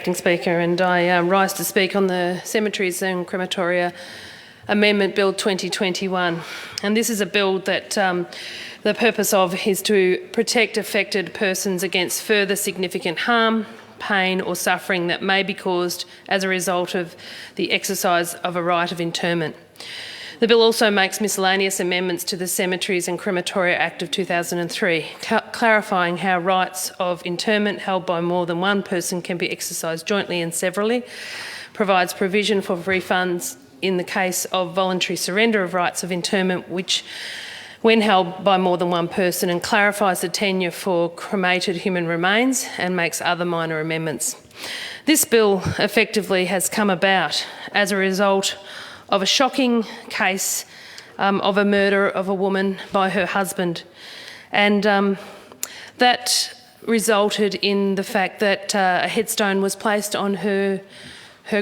Acting Speaker, and I rise to speak on the Cemeteries and Crematoria Amendment Bill 2021. And this is a bill that the purpose of is to protect affected persons against further significant harm, pain or suffering that may be caused as a result of the exercise of a right of interment. The bill also makes miscellaneous amendments to the Cemeteries and Crematoria Act of 2003, clarifying how rights of interment held by more than one person can be exercised jointly and severally, provides provision for refunds in the case of voluntary surrender of rights of interment which when held by more than one person, and clarifies the tenure for cremated human remains and makes other minor amendments. This bill effectively has come about as a result of a shocking case of a murder of a woman by her husband. And that resulted in the fact that a headstone was placed on her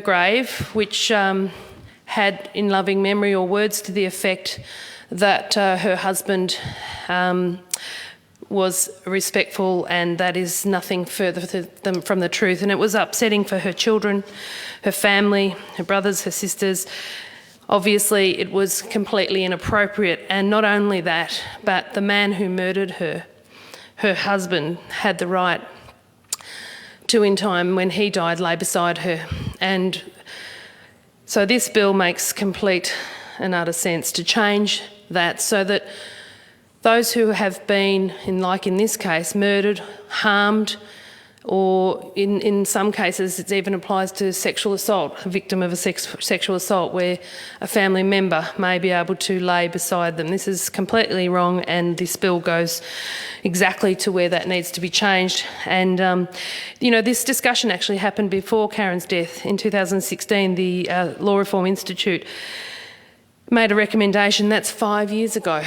grave, which had in loving memory or words to the effect that her husband was respectful, and that is nothing further from the truth. And it was upsetting for her children, her family, her brothers, her sisters. Obviously, it was completely inappropriate, and not only that, but the man who murdered her husband, had the right to, in time when he died, lay beside her. And so this bill makes complete and utter sense to change that so that those who have been, in this case, murdered, harmed, or in some cases it even applies to sexual assault, a victim of a sexual assault where a family member may be able to lay beside them. This is completely wrong, and this bill goes exactly to where that needs to be changed. And this discussion actually happened before Karen's death. In 2016, the Law Reform Institute made a recommendation. That's 5 years ago.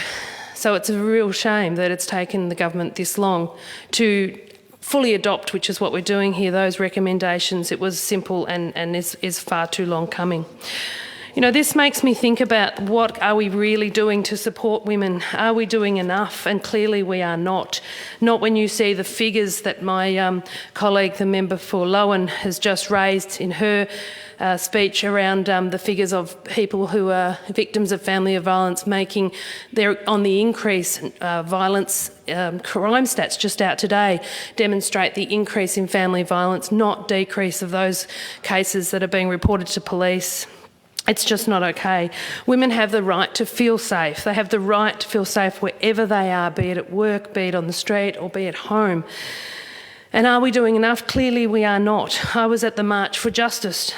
So it's a real shame that it's taken the government this long to fully adopt, which is what we're doing here, those recommendations. It was simple and is far too long coming. This makes me think about, what are we really doing to support women? Are we doing enough? And clearly we are not. Not when you see the figures that my colleague, the member for Lowen, has just raised in her speech around the figures of people who are victims of family violence they're on the increase. Violence crime stats just out today demonstrate the increase in family violence, not decrease of those cases that are being reported to police. It's just not okay. Women have the right to feel safe. They have the right to feel safe wherever they are, be it at work, be it on the street, or be at home. And are we doing enough? Clearly we are not. I was at the March for Justice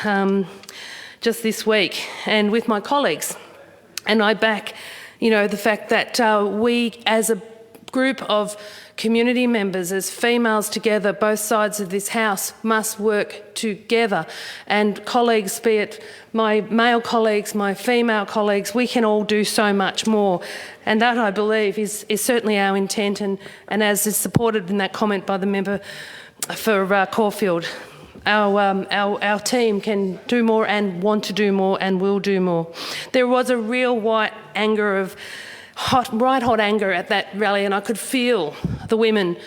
just this week, and with my colleagues, and I back, the fact that we as a group of community members, as females together, both sides of this house, must work together. And colleagues, be it my male colleagues, my female colleagues, we can all do so much more. And that, I believe, is certainly our intent, and as is supported in that comment by the member for Caulfield. Our team can do more and want to do more and will do more. There was a real white anger of bright hot anger at that rally, and I could feel the women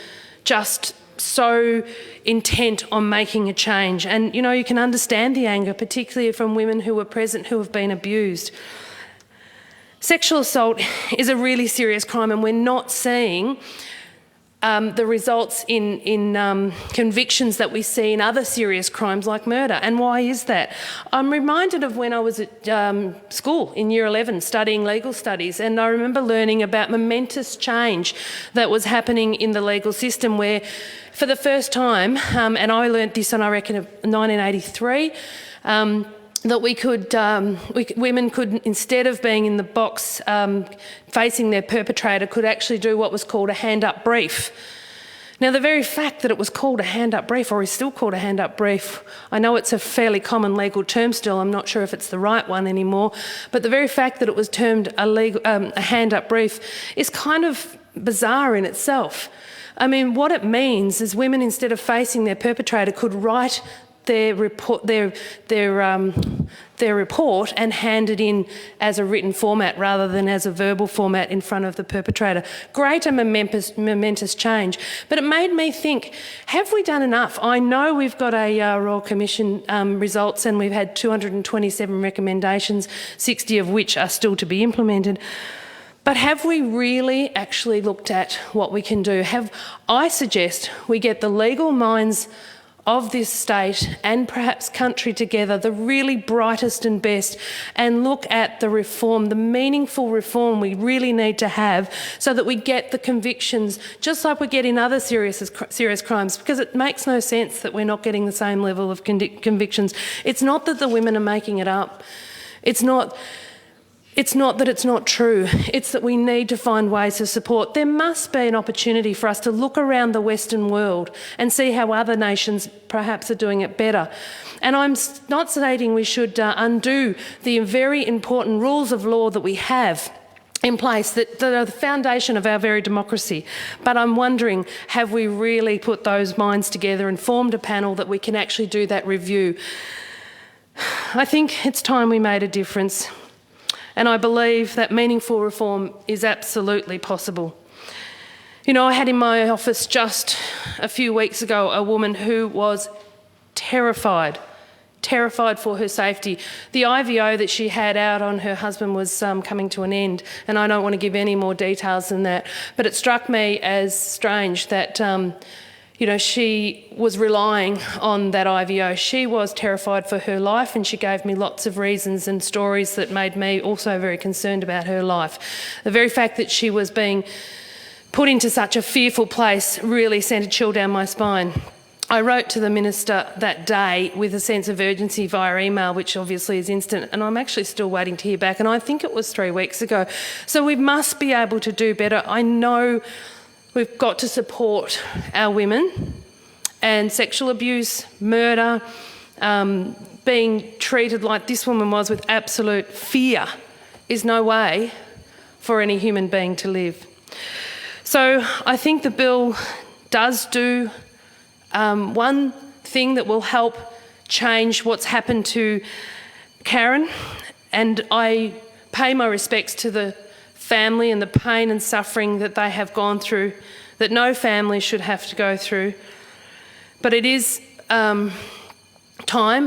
just so intent on making a change. And you can understand the anger, particularly from women who were present who have been abused. Sexual assault is a really serious crime, and we're not seeing the results in convictions that we see in other serious crimes like murder. And why is that? I'm reminded of when I was at school in Year 11 studying legal studies, and I remember learning about momentous change that was happening in the legal system where, for the first time, and I learnt this on, I reckon, 1983, that women could, instead of being in the box facing their perpetrator, could actually do what was called a hand-up brief. Now, the very fact that it was called a hand-up brief, or is still called a hand-up brief, I know it's a fairly common legal term still, I'm not sure if it's the right one anymore, but the very fact that it was termed a hand-up brief is kind of bizarre in itself. I mean, what it means is women, instead of facing their perpetrator, could write their report and hand it in as a written format rather than as a verbal format in front of the perpetrator. Great and momentous change. But it made me think, have we done enough? I know we've got a Royal Commission results and we've had 227 recommendations, 60 of which are still to be implemented. But have we really actually looked at what we can do? I suggest we get the legal minds of this state and perhaps country together, the really brightest and best, and look at the reform, the meaningful reform we really need to have so that we get the convictions, just like we get in other serious crimes, because it makes no sense that we're not getting the same level of convictions. It's not that the women are making it up. It's not that it's not true, it's that we need to find ways to support. There must be an opportunity for us to look around the Western world and see how other nations perhaps are doing it better. And I'm not stating we should undo the very important rules of law that we have in place that are the foundation of our very democracy. But I'm wondering, have we really put those minds together and formed a panel that we can actually do that review? I think it's time we made a difference. And I believe that meaningful reform is absolutely possible. You know, I had in my office just a few weeks ago a woman who was terrified for her safety. The IVO that she had out on her husband was coming to an end, and I don't want to give any more details than that. But it struck me as strange that she was relying on that IVO. She was terrified for her life, and she gave me lots of reasons and stories that made me also very concerned about her life. The very fact that she was being put into such a fearful place really sent a chill down my spine. I wrote to the Minister that day with a sense of urgency via email, which obviously is instant, and I'm actually still waiting to hear back, and I think it was 3 weeks ago. So we must be able to do better. I know we've got to support our women, and sexual abuse, murder, being treated like this woman was with absolute fear is no way for any human being to live. So I think the bill does do one thing that will help change what's happened to Karen, and I pay my respects to the family and the pain and suffering that they have gone through, that no family should have to go through. But it is time,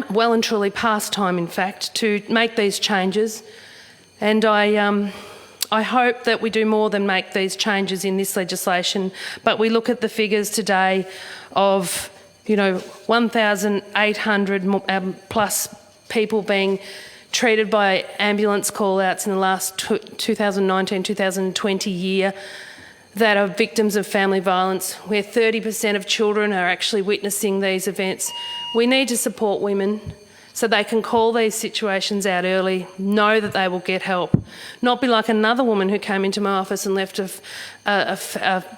well and truly past time in fact, to make these changes. And I hope that we do more than make these changes in this legislation, but we look at the figures today of 1,800 plus people being treated by ambulance call-outs in the last 2019-2020 year that are victims of family violence, where 30% of children are actually witnessing these events. We need to support women so they can call these situations out early, know that they will get help, not be like another woman who came into my office and left a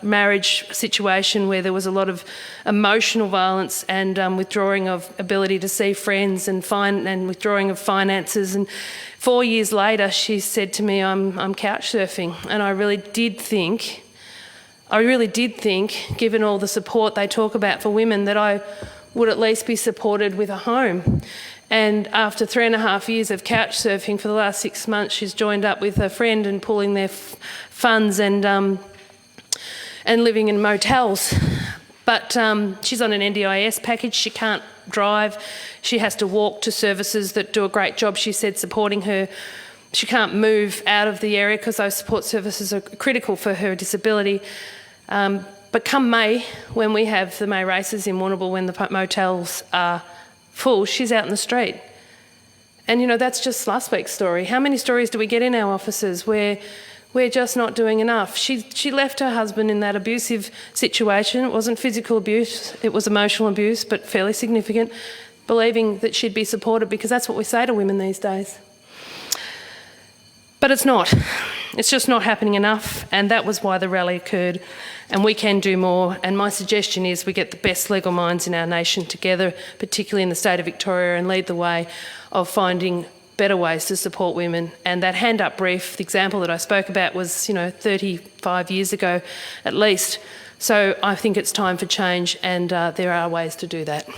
marriage situation where there was a lot of emotional violence and withdrawing of ability to see friends and withdrawing of finances. And 4 years later, she said to me, I'm couch surfing. And I really did think, given all the support they talk about for women, that I would at least be supported with a home. And after 3.5 years of couch surfing, for the last 6 months, she's joined up with a friend and pulling their funds and living in motels. But she's on an NDIS package. She can't drive. She has to walk to services that do a great job, she said, supporting her. She can't move out of the area because those support services are critical for her disability. But come May, when we have the May races in Warrnambool, when the motels are full, she's out in the street. And that's just last week's story. How many stories do we get in our offices where we're just not doing enough? She left her husband in that abusive situation. It wasn't physical abuse, it was emotional abuse, but fairly significant, believing that she'd be supported, because that's what we say to women these days. But it's not. It's just not happening enough, and that was why the rally occurred, and we can do more. And my suggestion is we get the best legal minds in our nation together, particularly in the state of Victoria, and lead the way of finding better ways to support women. And that hand-up brief, the example that I spoke about, was 35 years ago at least. So I think it's time for change, and there are ways to do that.